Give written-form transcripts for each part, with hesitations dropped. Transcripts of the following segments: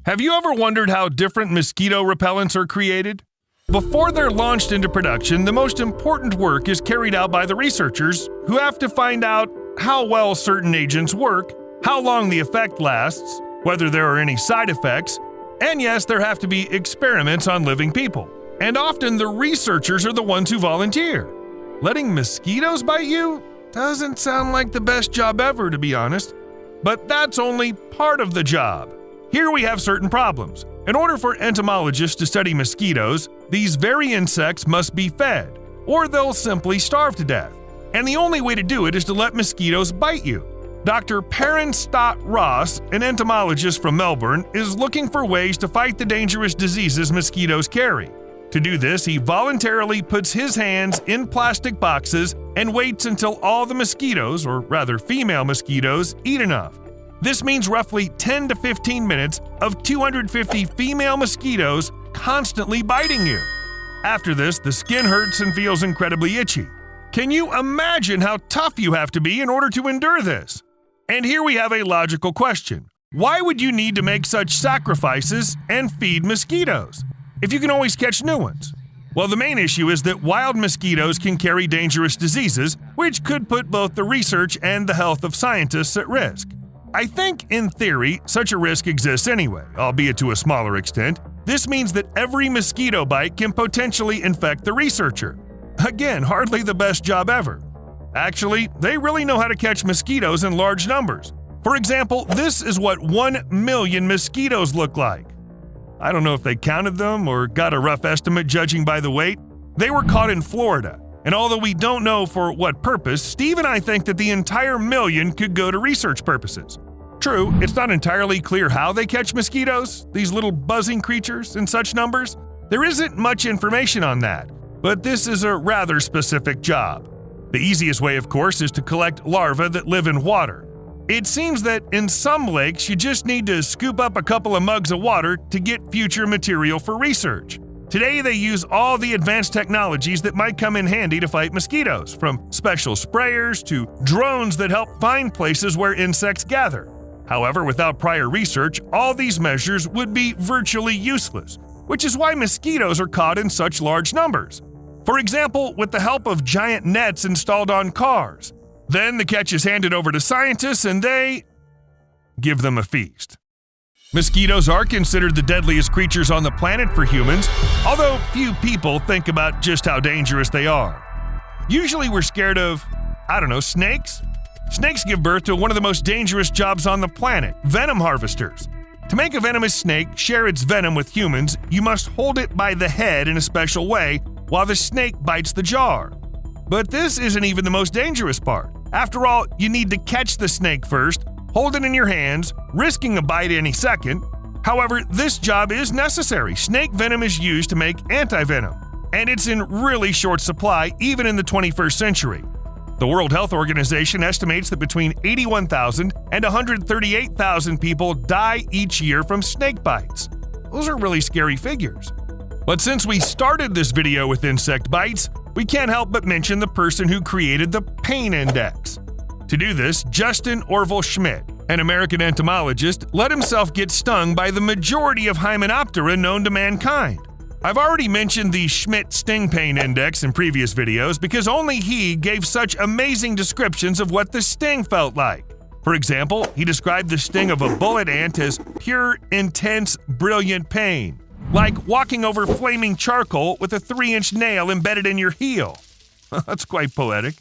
Have you ever wondered how different mosquito repellents are created? Before they're launched into production, the most important work is carried out by the researchers who have to find out how well certain agents work, how long the effect lasts, whether there are any side effects, and yes, there have to be experiments on living people. And often the researchers are the ones who volunteer. Letting mosquitoes bite you doesn't sound like the best job ever, to be honest. But that's only part of the job. Here we have certain problems. In order for entomologists to study mosquitoes, these very insects must be fed, or they'll simply starve to death. And the only way to do it is to let mosquitoes bite you. Dr. Perrin Stott Ross, an entomologist from Melbourne, is looking for ways to fight the dangerous diseases mosquitoes carry. To do this, he voluntarily puts his hands in plastic boxes and waits until all the mosquitoes, or rather female mosquitoes, eat enough. This means roughly 10 to 15 minutes of 250 female mosquitoes constantly biting you. After this, the skin hurts and feels incredibly itchy. Can you imagine how tough you have to be in order to endure this? And here we have a logical question. Why would you need to make such sacrifices and feed mosquitoes if you can always catch new ones? Well, the main issue is that wild mosquitoes can carry dangerous diseases, which could put both the research and the health of scientists at risk. I think, in theory, such a risk exists anyway, albeit to a smaller extent. This means that every mosquito bite can potentially infect the researcher. Again, hardly the best job ever. Actually, they really know how to catch mosquitoes in large numbers. For example, this is what 1 million mosquitoes look like. I don't know if they counted them or got a rough estimate judging by the weight. They were caught in Florida, and although we don't know for what purpose, Steve and I think that the entire million could go to research purposes. True, it's not entirely clear how they catch mosquitoes, these little buzzing creatures, in such numbers. There isn't much information on that, but this is a rather specific job. The easiest way, of course, is to collect larvae that live in water. It seems that in some lakes, you just need to scoop up a couple of mugs of water to get future material for research. Today, they use all the advanced technologies that might come in handy to fight mosquitoes, from special sprayers to drones that help find places where insects gather. However, without prior research, all these measures would be virtually useless, which is why mosquitoes are caught in such large numbers. For example, with the help of giant nets installed on cars. Then the catch is handed over to scientists and they give them a feast. Mosquitoes are considered the deadliest creatures on the planet for humans, although few people think about just how dangerous they are. Usually we're scared of, snakes? Snakes give birth to one of the most dangerous jobs on the planet, venom harvesters. To make a venomous snake share its venom with humans, you must hold it by the head in a special way while the snake bites the jar. But this isn't even the most dangerous part. After all, you need to catch the snake first, hold it in your hands, risking a bite any second. However, this job is necessary. Snake venom is used to make anti-venom, and it's in really short supply even in the 21st century. The World Health Organization estimates that between 81,000 and 138,000 people die each year from snake bites. Those are really scary figures. But since we started this video with insect bites, we can't help but mention the person who created the pain index. To do this, Justin Orville Schmidt, an American entomologist, let himself get stung by the majority of Hymenoptera known to mankind. I've already mentioned the Schmidt Sting Pain Index in previous videos because only he gave such amazing descriptions of what the sting felt like. For example, he described the sting of a bullet ant as pure, intense, brilliant pain, like walking over flaming charcoal with a 3-inch nail embedded in your heel. That's quite poetic.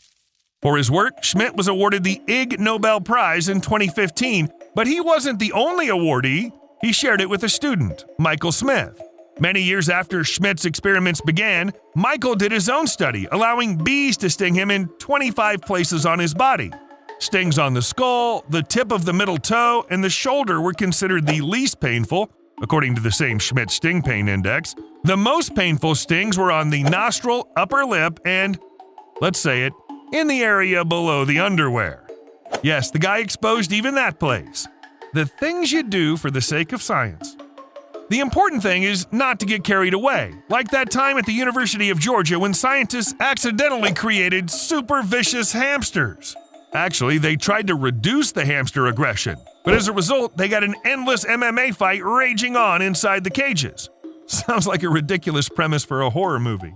For his work, Schmidt was awarded the Ig Nobel Prize in 2015, but he wasn't the only awardee. He shared it with a student, Michael Smith. Many years after Schmidt's experiments began, Michael did his own study, allowing bees to sting him in 25 places on his body. Stings on the skull, the tip of the middle toe, and the shoulder were considered the least painful, according to the same Schmidt Sting Pain Index. The most painful stings were on the nostril, upper lip, and, let's say it, in the area below the underwear. Yes, the guy exposed even that place. The things you do for the sake of science. The important thing is not to get carried away, like that time at the University of Georgia when scientists accidentally created super vicious hamsters. Actually, they tried to reduce the hamster aggression, but as a result, they got an endless MMA fight raging on inside the cages. Sounds like a ridiculous premise for a horror movie.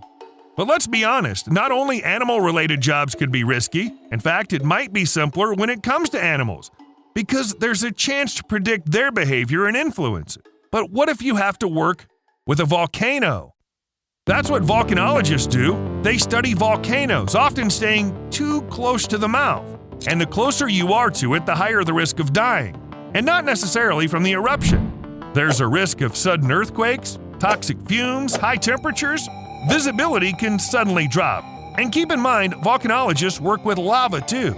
But let's be honest, not only animal-related jobs could be risky, in fact, it might be simpler when it comes to animals, because there's a chance to predict their behavior and influence it. But what if you have to work with a volcano? That's what volcanologists do. They study volcanoes, often staying too close to the mouth. And the closer you are to it, the higher the risk of dying. And not necessarily from the eruption. There's a risk of sudden earthquakes, toxic fumes, high temperatures. Visibility can suddenly drop. And keep in mind, volcanologists work with lava too.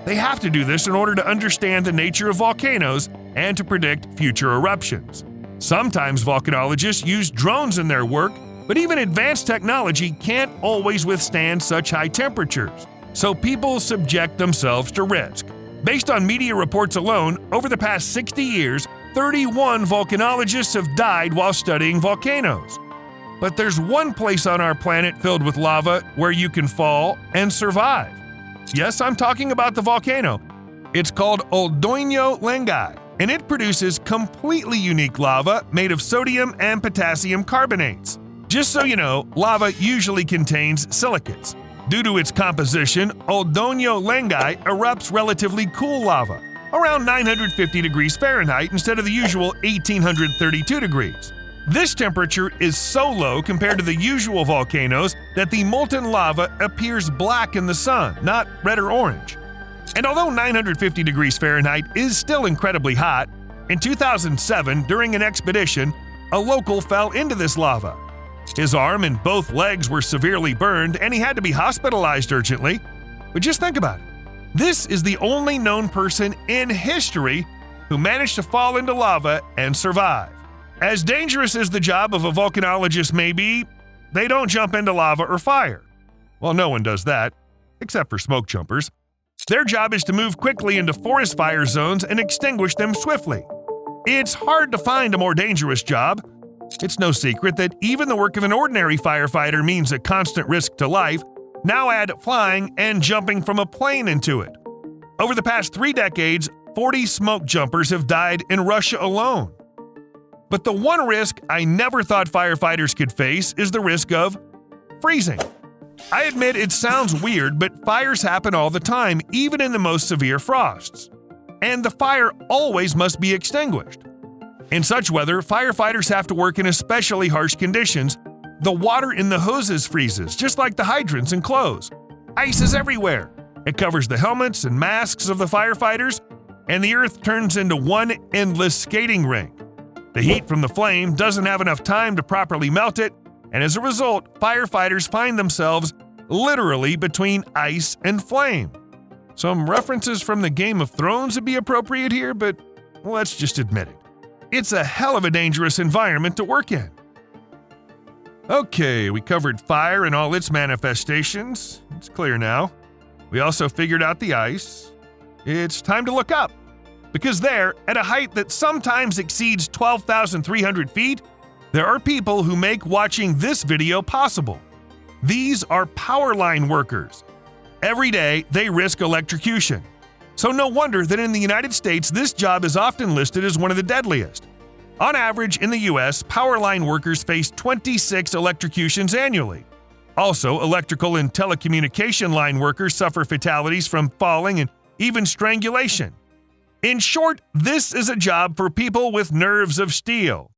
They have to do this in order to understand the nature of volcanoes and to predict future eruptions. Sometimes volcanologists use drones in their work, but even advanced technology can't always withstand such high temperatures. So people subject themselves to risk. Based on media reports alone, over the past 60 years, 31 volcanologists have died while studying volcanoes. But there's one place on our planet filled with lava where you can fall and survive. Yes, I'm talking about the volcano. It's called Oldoño Lengai, and it produces completely unique lava made of sodium and potassium carbonates. Just so you know, lava usually contains silicates. Due to its composition, Oldoño Lengai erupts relatively cool lava, around 950 degrees Fahrenheit instead of the usual 1832 degrees. This temperature is so low compared to the usual volcanoes that the molten lava appears black in the sun, not red or orange. And although 950 degrees Fahrenheit is still incredibly hot, in 2007, during an expedition, a local fell into this lava. His arm and both legs were severely burned, and he had to be hospitalized urgently. But just think about it. This is the only known person in history who managed to fall into lava and survive. As dangerous as the job of a volcanologist may be, they don't jump into lava or fire. Well, no one does that, except for smoke jumpers. Their job is to move quickly into forest fire zones and extinguish them swiftly. It's hard to find a more dangerous job. It's no secret that even the work of an ordinary firefighter means a constant risk to life. Now add flying and jumping from a plane into it. Over the past 3 decades, 40 smoke jumpers have died in Russia alone. But the one risk I never thought firefighters could face is the risk of freezing. I admit it sounds weird, but fires happen all the time, even in the most severe frosts. And the fire always must be extinguished. In such weather, firefighters have to work in especially harsh conditions. The water in the hoses freezes, just like the hydrants and clothes. Ice is everywhere. It covers the helmets and masks of the firefighters, and the earth turns into one endless skating rink. The heat from the flame doesn't have enough time to properly melt it, and as a result, firefighters find themselves literally between ice and flame. Some references from the Game of Thrones would be appropriate here, but let's just admit it. It's a hell of a dangerous environment to work in. Okay, we covered fire and all its manifestations. It's clear now. We also figured out the ice. It's time to look up. Because there, at a height that sometimes exceeds 12,300 feet, there are people who make watching this video possible. These are power line workers. Every day, they risk electrocution. So no wonder that in the United States, this job is often listed as one of the deadliest. On average, in the U.S., power line workers face 26 electrocutions annually. Also, electrical and telecommunication line workers suffer fatalities from falling and even strangulation. In short, this is a job for people with nerves of steel.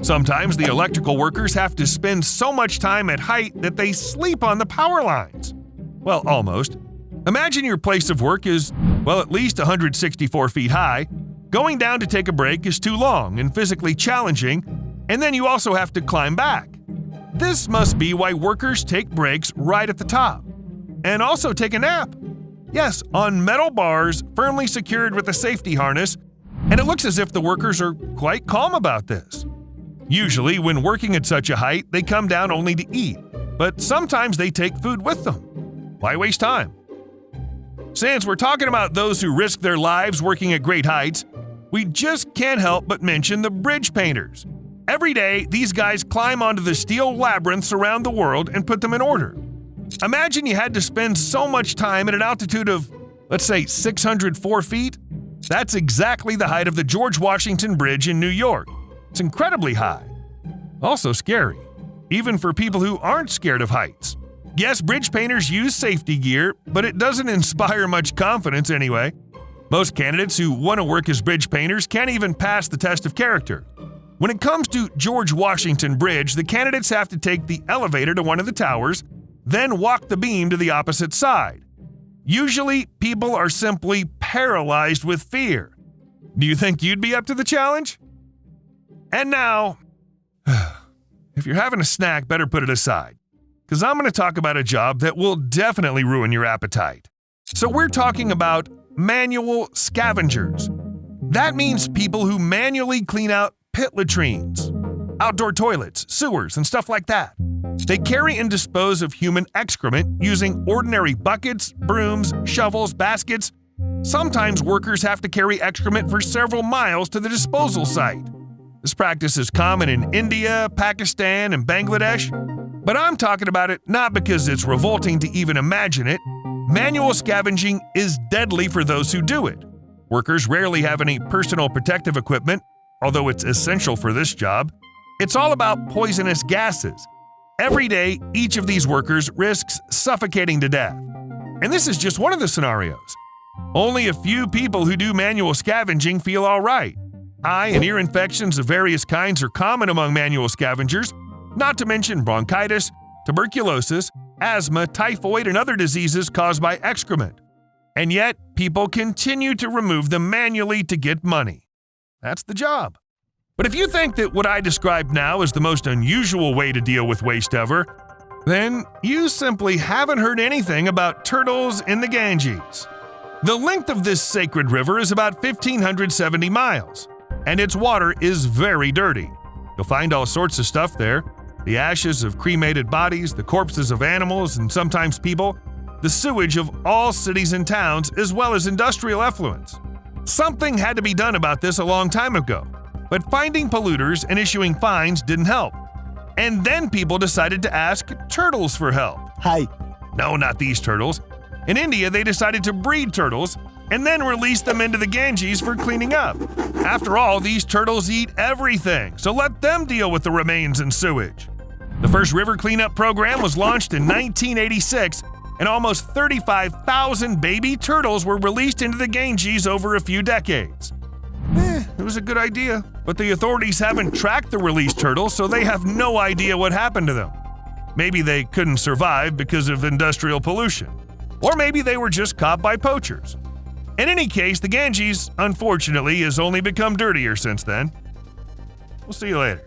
Sometimes the electrical workers have to spend so much time at height that they sleep on the power lines. Well, almost. Imagine your place of work is, well, at least 164 feet high. Going down to take a break is too long and physically challenging, and then you also have to climb back. This must be why workers take breaks right at the top. And also take a nap. Yes, on metal bars firmly secured with a safety harness, and it looks as if the workers are quite calm about this. Usually, when working at such a height, they come down only to eat, but sometimes they take food with them. Why waste time? Since we're talking about those who risk their lives working at great heights, we just can't help but mention the bridge painters. Every day, these guys climb onto the steel labyrinths around the world and put them in order. Imagine you had to spend so much time at an altitude of, let's say 604 feet, that's exactly the height of the George Washington Bridge in New York. It's incredibly high. Also scary, even for people who aren't scared of heights. Yes, bridge painters use safety gear, but it doesn't inspire much confidence anyway. Most candidates who want to work as bridge painters can't even pass the test of character. When it comes to George Washington Bridge, the candidates have to take the elevator to one of the towers, then walk the beam to the opposite side. Usually, people are simply paralyzed with fear. Do you think you'd be up to the challenge? And now, if you're having a snack, better put it aside, because I'm going to talk about a job that will definitely ruin your appetite. So we're talking about manual scavengers. That means people who manually clean out pit latrines, outdoor toilets, sewers, and stuff like that. They carry and dispose of human excrement using ordinary buckets, brooms, shovels, baskets. Sometimes workers have to carry excrement for several miles to the disposal site. This practice is common in India, Pakistan, and Bangladesh, but I'm talking about it not because it's revolting to even imagine it. Manual scavenging is deadly for those who do it. Workers rarely have any personal protective equipment, although it's essential for this job. It's all about poisonous gases. Every day, each of these workers risks suffocating to death. And this is just one of the scenarios. Only a few people who do manual scavenging feel all right. Eye and ear infections of various kinds are common among manual scavengers, not to mention bronchitis, tuberculosis, asthma, typhoid, and other diseases caused by excrement. And yet, people continue to remove them manually to get money. That's the job. But if you think that what I described now is the most unusual way to deal with waste ever, then you simply haven't heard anything about turtles in the Ganges. The length of this sacred river is about 1,570 miles, and its water is very dirty. You'll find all sorts of stuff there: the ashes of cremated bodies, the corpses of animals and sometimes people, the sewage of all cities and towns, as well as industrial effluents. Something had to be done about this a long time ago, but finding polluters and issuing fines didn't help. And then people decided to ask turtles for help. Hi. No, not these turtles. In India, they decided to breed turtles and then release them into the Ganges for cleaning up. After all, these turtles eat everything, so let them deal with the remains and sewage. The first river cleanup program was launched in 1986, and almost 35,000 baby turtles were released into the Ganges over a few decades. It was a good idea, but the authorities haven't tracked the released turtles, so they have no idea what happened to them. Maybe they couldn't survive because of industrial pollution, or maybe they were just caught by poachers. In any case, the Ganges, unfortunately, has only become dirtier since then. We'll see you later.